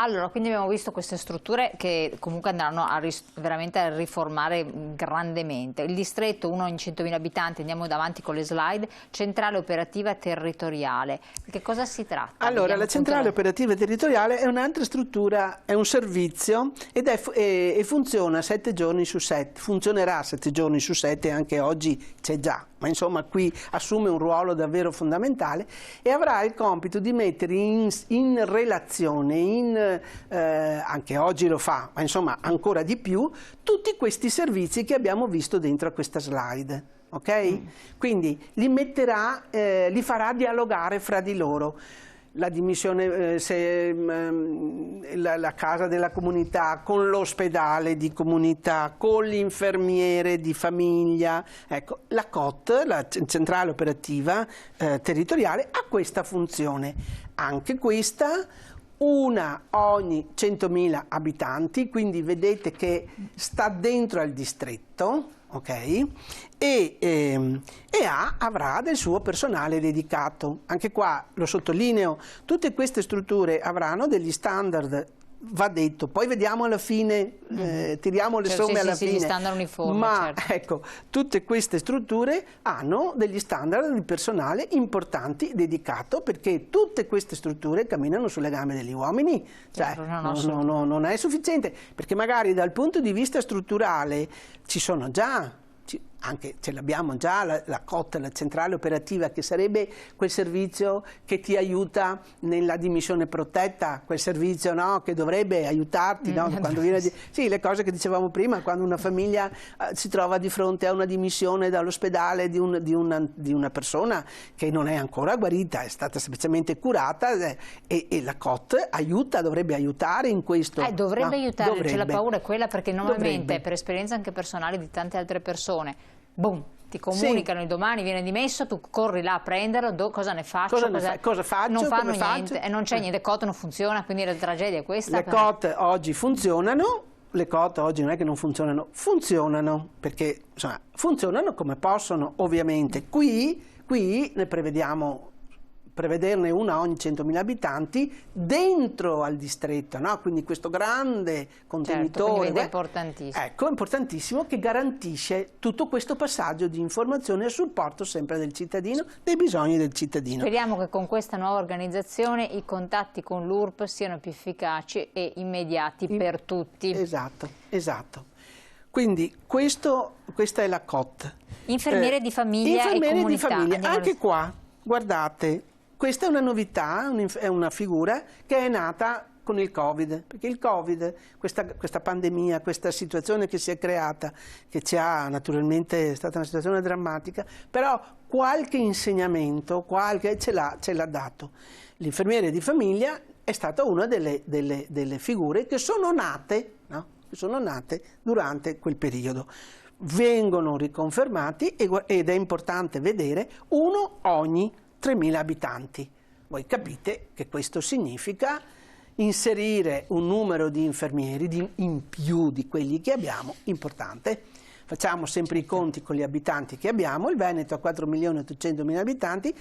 Allora, quindi abbiamo visto queste strutture che comunque andranno veramente a riformare grandemente. Il distretto, uno ogni 100.000 abitanti, andiamo davanti con le slide, centrale operativa territoriale. Che cosa si tratta? Allora, la centrale operativa territoriale è un'altra struttura, è un servizio e funziona 7 giorni su 7, funzionerà 7 giorni su 7, anche oggi c'è già, ma insomma qui assume un ruolo davvero fondamentale e avrà il compito di mettere in relazione, anche oggi lo fa, ma insomma ancora di più, tutti questi servizi che abbiamo visto dentro a questa slide. Ok? Quindi li farà dialogare fra di loro. La dimissione, la casa della comunità, con l'ospedale di comunità, con l'infermiere di famiglia. Ecco, la COT, la centrale operativa territoriale, ha questa funzione. Anche questa, una ogni 100.000 abitanti, quindi vedete che sta dentro al distretto. Ok? Avrà del suo personale dedicato. Anche qua lo sottolineo, tutte queste strutture avranno degli standard, va detto, poi vediamo alla fine, tiriamo le somme alla fine, standard uniformi, ma ecco, tutte queste strutture hanno degli standard di personale importanti dedicato, perché tutte queste strutture camminano sulle gambe degli uomini, cioè non è sufficiente, perché magari dal punto di vista strutturale ci sono già, anche ce l'abbiamo già, la COT, la centrale operativa, che sarebbe quel servizio che ti aiuta nella dimissione protetta, quel servizio, no, che dovrebbe aiutarti, no, quando viene sì, le cose che dicevamo prima, quando una famiglia si trova di fronte a una dimissione dall'ospedale di una persona che non è ancora guarita, è stata semplicemente curata, e la COT aiuta, dovrebbe aiutare in questo. Dovrebbe aiutare, c'è la paura è quella, perché normalmente, per esperienza anche personale di tante altre persone, boom, ti comunicano, domani viene dimesso, tu corri là a prenderlo, cosa ne faccio? Cosa faccio? Non fanno niente, e non c'è niente, le COT non funziona, quindi la tragedia è questa. Le COT oggi funzionano, le COT oggi non è che non funzionano, funzionano, perché insomma, funzionano come possono, ovviamente. Qui ne prevederne una ogni 100.000 abitanti dentro al distretto, no? Quindi questo grande contenitore, certo, è importantissimo. Ecco, importantissimo, che garantisce tutto questo passaggio di informazione a supporto sempre del cittadino, dei bisogni del cittadino. Speriamo che con questa nuova organizzazione i contatti con l'URP siano più efficaci e immediati per tutti. Esatto, esatto. Quindi questa è la COT. Infermiere di famiglia e comunità. Di famiglia. Anche qua, guardate, questa è una novità, è una figura che è nata con il Covid, perché il Covid, questa pandemia, questa situazione che si è creata, che ci ha naturalmente, è stata una situazione drammatica, però qualche insegnamento, ce l'ha dato. L'infermiere di famiglia è stata una delle figure che sono nate, no? Che sono nate durante quel periodo. Vengono riconfermati ed è importante vedere uno ogni 3.000 abitanti. Voi capite che questo significa inserire un numero di infermieri in più di quelli che abbiamo, importante. Facciamo sempre i conti con gli abitanti che abbiamo, il Veneto ha 4.800.000 abitanti,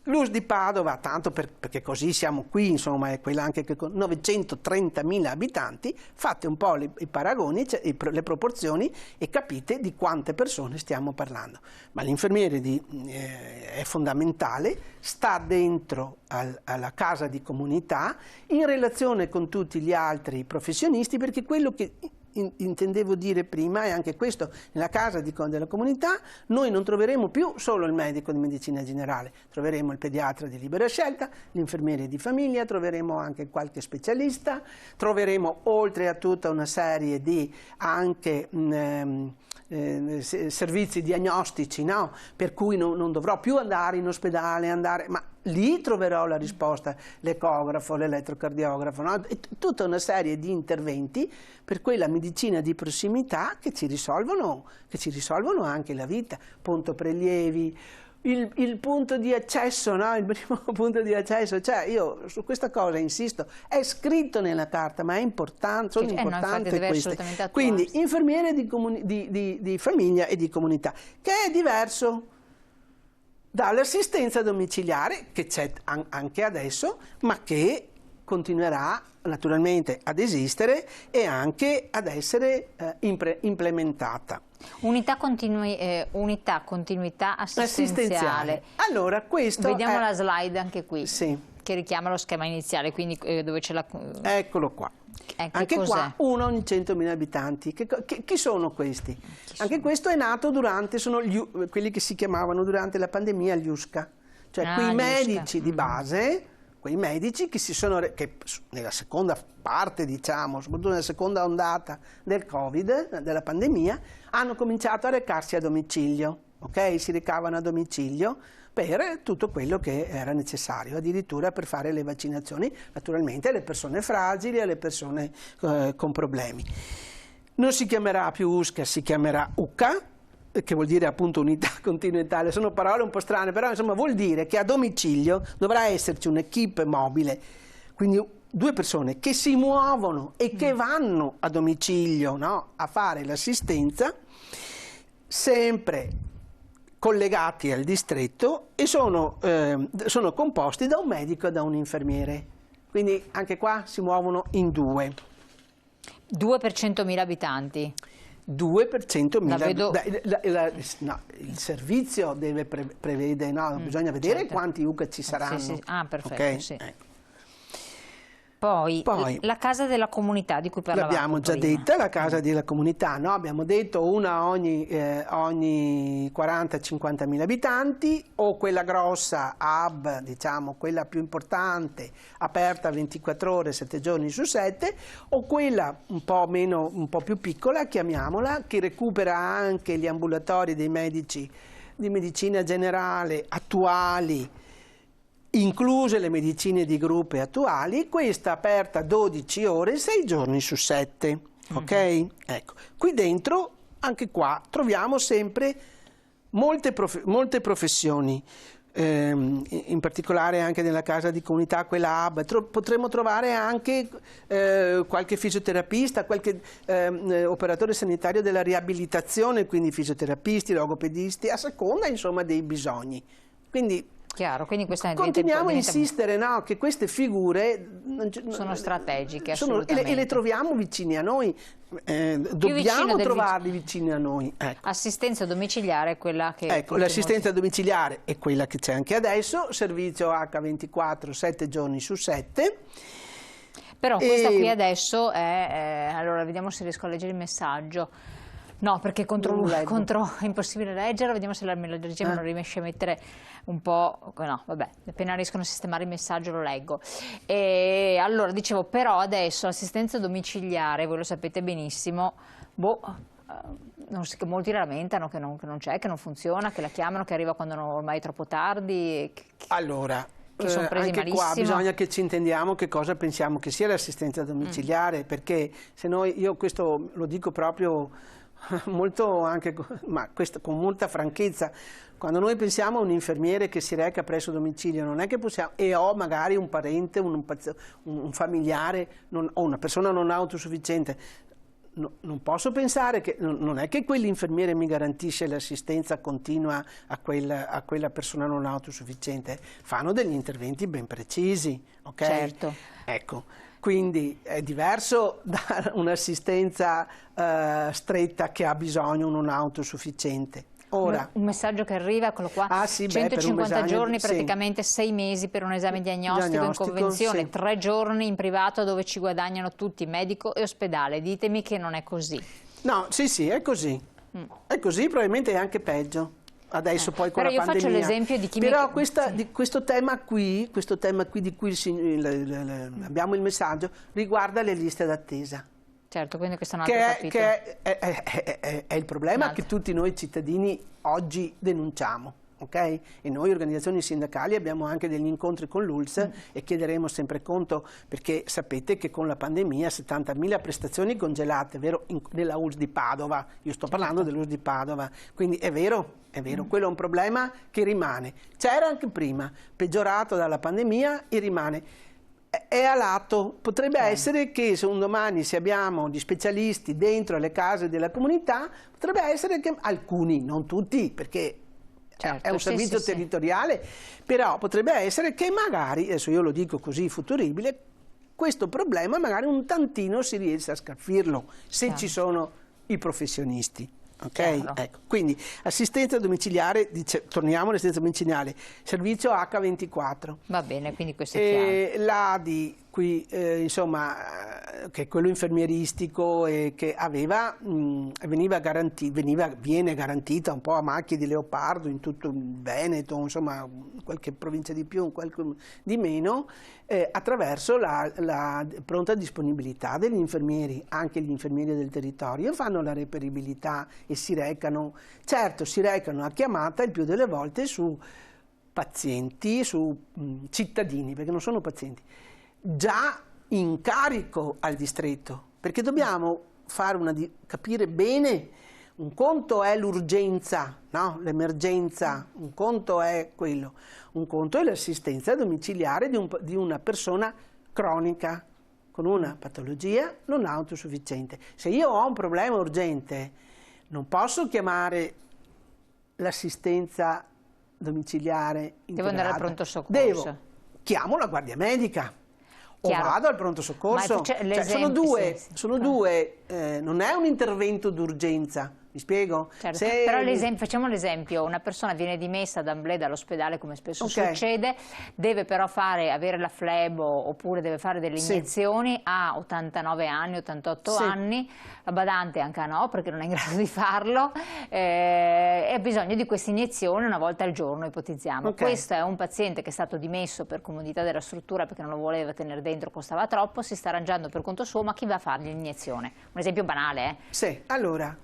l'US di Padova, tanto perché così siamo qui, insomma, è quella anche che con 930.000 abitanti, fate un po' i paragoni, le proporzioni e capite di quante persone stiamo parlando. Ma l'infermiere è fondamentale, sta dentro alla casa di comunità, in relazione con tutti gli altri professionisti, perché quello che intendevo dire prima è anche questo: nella casa della comunità noi non troveremo più solo il medico di medicina generale, troveremo il pediatra di libera scelta, l'infermiere di famiglia, troveremo anche qualche specialista, troveremo oltre a tutta una serie di anche servizi diagnostici, no? Per cui non dovrò più andare in ospedale, ma lì troverò la risposta, l'ecografo, l'elettrocardiografo, no? E tutta una serie di interventi per quella medicina di prossimità che ci risolvono anche la vita, punto prelievi, il punto di accesso, no? Il primo punto di accesso, cioè io su questa cosa insisto, è scritto nella carta, ma è importante, sono importanti queste. Quindi infermiere di famiglia e di comunità, che è diverso dall'assistenza domiciliare, che c'è anche adesso, ma che continuerà naturalmente ad esistere e anche ad essere implementata. Unità continuità assistenziale. Allora, questo vediamo la slide anche qui, sì, che richiama lo schema iniziale, quindi dove c'è la... Eccolo qua. Anche qua 1 ogni 100.000 abitanti. Chi sono questi? Anche questo è nato durante, sono quelli che si chiamavano durante la pandemia gli USCA, cioè quei medici di base, quei medici che che nella seconda parte, diciamo, soprattutto nella seconda ondata del Covid, della pandemia, hanno cominciato a recarsi a domicilio, ok? Si recavano a domicilio per tutto quello che era necessario, addirittura per fare le vaccinazioni, naturalmente alle persone fragili, alle persone con problemi. Non si chiamerà più USCA, si chiamerà UCA, che vuol dire appunto unità continentale, sono parole un po' strane, però insomma vuol dire che a domicilio dovrà esserci un'equipe mobile, quindi 2 persone che si muovono e che vanno a domicilio, no, a fare l'assistenza, sempre collegati al distretto, e sono composti da un medico e da un infermiere. Quindi anche qua si muovono in 2. 2 per 100.000 abitanti. 2 per 100.000. Vedo... No, il servizio prevede, no, bisogna vedere certo quanti UCA ci saranno. Sì, sì. Ah, perfetto, okay? Sì. Ecco. Poi la casa della comunità di cui parlavamo l'abbiamo già detta, la casa della comunità, no? Abbiamo detto una ogni 40-50.000 abitanti, o quella grossa, hub, diciamo, quella più importante, aperta 24 ore, 7 giorni su 7, o quella un po' meno, un po' più piccola, chiamiamola, che recupera anche gli ambulatori dei medici di medicina generale attuali, incluse le medicine di gruppo attuali, questa aperta 12 ore, 6 giorni su 7, ok? Ecco, qui dentro, anche qua, troviamo sempre molte professioni, in particolare anche nella casa di comunità, quella hub, potremmo trovare anche qualche fisioterapista, qualche operatore sanitario della riabilitazione, quindi fisioterapisti, logopedisti, a seconda insomma dei bisogni. Quindi chiaro, quindi continuiamo a insistere, no, che queste figure sono strategiche, e le troviamo vicini a noi, dobbiamo trovarli vicini a noi. Ecco. Assistenza domiciliare è quella che... Ecco, l'assistenza domiciliare è quella che c'è anche adesso, servizio H24, 7 giorni su 7. Però questa qui adesso è... allora, vediamo se riesco a leggere il messaggio. No, perché è impossibile leggerlo, vediamo se me lo leggiamo, non riesce a mettere un po'... No, vabbè, appena riescono a sistemare il messaggio lo leggo. E allora, dicevo, però adesso l'assistenza domiciliare, voi lo sapete benissimo, molti lamentano che non c'è, che non funziona, che la chiamano, che arriva quando ormai è troppo tardi. Allora... che sono presi anche malissimo. Qua bisogna che ci intendiamo che cosa pensiamo che sia l'assistenza domiciliare, perché se io questo lo dico proprio molto anche, ma questo con molta franchezza, quando noi pensiamo a un infermiere che si reca presso domicilio, non è che possiamo, e ho magari un parente, un familiare o una persona non autosufficiente, non posso pensare che, non è che quell'infermiere mi garantisce l'assistenza continua a quella persona non autosufficiente, fanno degli interventi ben precisi, ok? Certo. Ecco, quindi è diverso da un'assistenza stretta che ha bisogno non autosufficiente. Ora, un messaggio che arriva, eccolo qua, 150 giorni, praticamente 6 mesi per un esame diagnostico in convenzione, 3 giorni in privato dove ci guadagnano tutti, medico e ospedale. Ditemi che non è così. No, sì, è così. È così, probabilmente è anche peggio. Adesso poi con la pandemia. Però io faccio l'esempio di chi di questo tema qui di cui abbiamo il messaggio, riguarda le liste d'attesa. Certo, quindi questo è un altro capitolo. Che è il problema che tutti noi cittadini oggi denunciamo. Okay? E noi organizzazioni sindacali abbiamo anche degli incontri con l'ULSS e chiederemo sempre conto, perché sapete che con la pandemia 70.000 prestazioni congelate, vero, nella ULSS di Padova, io sto parlando dell'ULSS di Padova, quindi è vero, quello è un problema che rimane, c'era anche prima, peggiorato dalla pandemia e rimane. È a lato, potrebbe essere che se un domani se abbiamo gli specialisti dentro le case della comunità, potrebbe essere che alcuni, non tutti, perché è un servizio territoriale, però potrebbe essere che magari, adesso io lo dico così futuribile, questo problema magari un tantino si riesce a scalfirlo, se ci sono i professionisti. Okay? Ecco. Quindi assistenza domiciliare, torniamo all'assistenza domiciliare, servizio H24. Va bene, quindi questo è chiaro. L'ADI qui, insomma, che è quello infermieristico e che viene garantita un po' a macchie di leopardo in tutto il Veneto, insomma, qualche provincia di più, qualche di meno, attraverso la pronta disponibilità degli infermieri. Anche gli infermieri del territorio fanno la reperibilità e si recano a chiamata il più delle volte su pazienti, su cittadini, perché non sono pazienti, già in carico al distretto, perché dobbiamo capire bene, un conto è l'urgenza, no? L'emergenza, un conto è quello, un conto è l'assistenza domiciliare di una persona cronica con una patologia non autosufficiente. Se io ho un problema urgente non posso chiamare l'assistenza domiciliare integrata. Devo andare al pronto soccorso. Chiamo la guardia medica. Chiaro. O vado al pronto soccorso. Sono due, non è un intervento d'urgenza, mi spiego? Certo. Però facciamo l'esempio, una persona viene dimessa d'amblè dall'ospedale, come spesso succede, deve però avere la flebo oppure deve fare delle iniezioni, ha 89 anni, 88 anni, la badante anche no, perché non è in grado di farlo, e ha bisogno di questa iniezione una volta al giorno, ipotizziamo. Questo è un paziente che è stato dimesso per comodità della struttura perché non lo voleva tenere dentro, costava troppo, si sta arrangiando per conto suo, ma chi va a fargli l'iniezione? Un esempio banale, Sì, allora,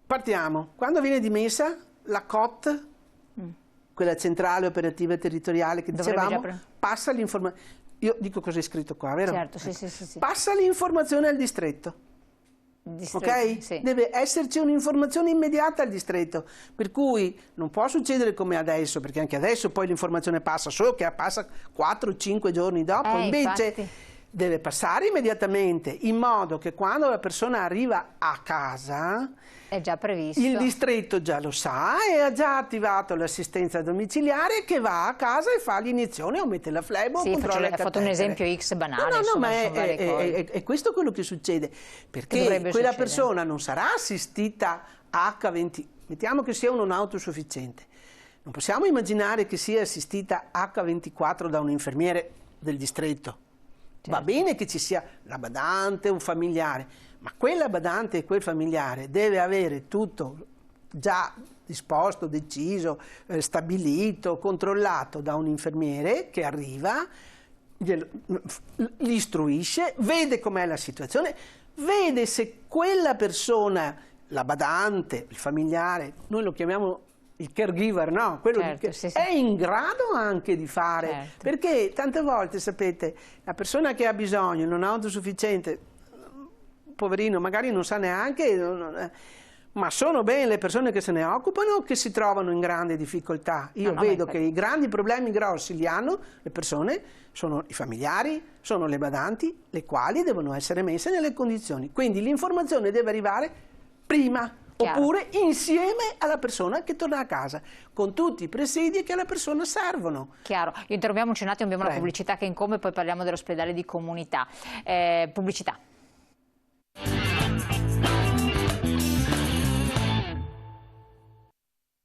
partiamo. Quando viene dimessa, la COT, quella centrale operativa territoriale che dicevamo, passa l'informazione. Io dico cosa è scritto qua, vero? Certo, sì. Passa l'informazione al distretto. Ok? Sì. Deve esserci un'informazione immediata al distretto, per cui non può succedere come adesso, perché anche adesso poi l'informazione passa, solo che passa 4-5 giorni dopo, invece infatti deve passare immediatamente, in modo che quando la persona arriva a casa è già previsto, il distretto già lo sa e ha già attivato l'assistenza domiciliare che va a casa e fa l'iniezione o mette la flebo o controlla il catetere. Ha fatto un esempio X banale. No, ma è questo quello che succede, perché quella persona non sarà assistita H20, mettiamo che sia un non autosufficiente, non possiamo immaginare che sia assistita H24 da un infermiere del distretto. Va bene che ci sia la badante, un familiare, ma quella badante e quel familiare deve avere tutto già disposto, deciso, stabilito, controllato da un infermiere che arriva, li istruisce, vede com'è la situazione, vede se quella persona, la badante, il familiare, noi lo chiamiamo il caregiver, no? Quello è in grado anche di fare, perché tante volte, sapete, la persona che ha bisogno, non è autosufficiente, poverino, magari non sa neanche, ma sono bene le persone che se ne occupano che si trovano in grande difficoltà. Io vedo che i grandi problemi grossi li hanno le persone, sono i familiari, sono le badanti, le quali devono essere messe nelle condizioni. Quindi l'informazione deve arrivare prima. Oppure insieme alla persona che torna a casa, con tutti i presidi che alla persona servono. Chiaro. Interrompiamoci un attimo, abbiamo una pubblicità che incombe e poi parliamo dell'ospedale di comunità. Pubblicità.